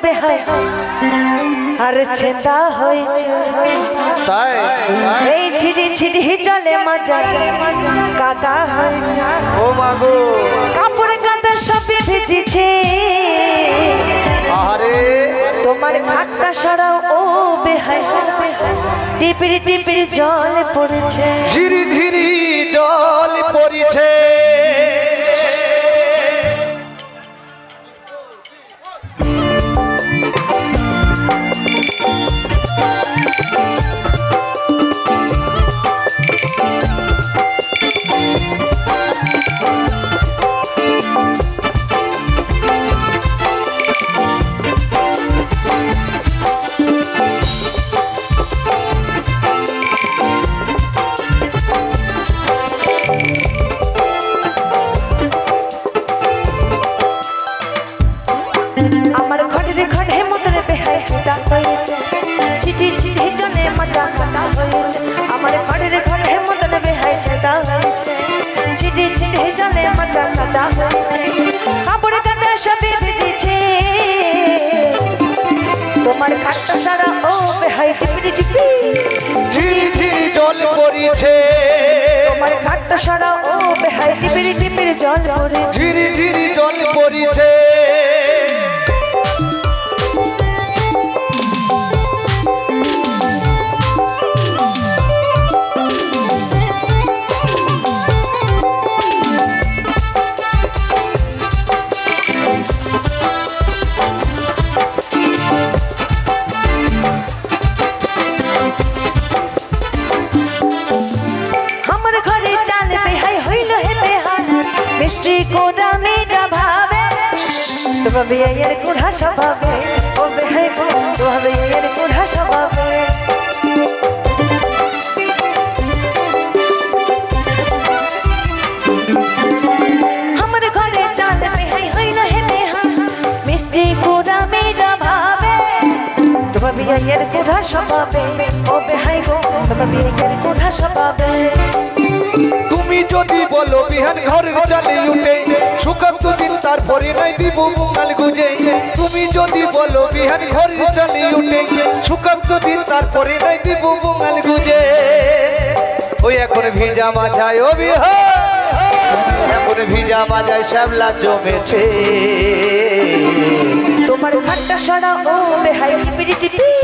বেহাই আর ছেঁদা হয়েছে তাই এই ছিড়ি ছিড়ি চলে মাজা কাদা হয়েছে ও মাগো কাপড় কাদা সবই ভিজেছে আরে তোমার ঘাটটা সরাও ও বেহাই টিপিরি টিপিরি জল পড়েছে ধীরে ধীরে জল পড়িছে আমার ঘরের ঘরে মতরে বেহাই ছেঁদা হয়েছে চিঠি চিঠি জলে মাজা কাদা হয়েছে আমার ঘরের ঘরে মতরে বেহাই ছেঁদা হয়েছে চিঠি চিঠি জলে মাজা কাদা হয়েছে কাপড় কাদা সবই ভিজেছে তোমার ঘাটটা সারা ও বেহাই টিপিরি টিপি ধীরে ধীরে জল পড়িছে তোমার ঘাটটা সারা ও বেহাই টিপিরি টিপিরি জল পড়েছে ধীরে ধীরে জল পড়িছে আমার ঘরে চাল বেহাই হইল হে বেহাই মিষ্টি কোড়া মেয়েটা ভাবে তোমার বিয়ের কুড়া স্বভাবে ও বেহাই গো তোমার বিয়ের কুড়া স্বভাবে আমার ঘরে চাল বেহাই হইল হে বেহাই মিষ্টি কোড়া মেয়েটা ভাবে তোমার বিয়ের কুড়া স্বভাবে ও বেহাই গো তোমার বিয়ের কুড়া স্বভাবে তুমি যদি বলো বিহান ঘরের চালে উঠে সুখান্ত দিন তারপরে নাই দিব মুঙ্গাল গুজে তুমি যদি বলো বিহান ঘরের চালে উঠে সুখান্ত দিন তারপরে নাই দিব মুঙ্গাল গুজে ওই এখন ভিজা মাঝায় ও বিহান এখন ভিজা মাঝায় শ্যামলা জমেছে তোমার ঘাটটা সরা ও বেহাই টিপিরি টিপি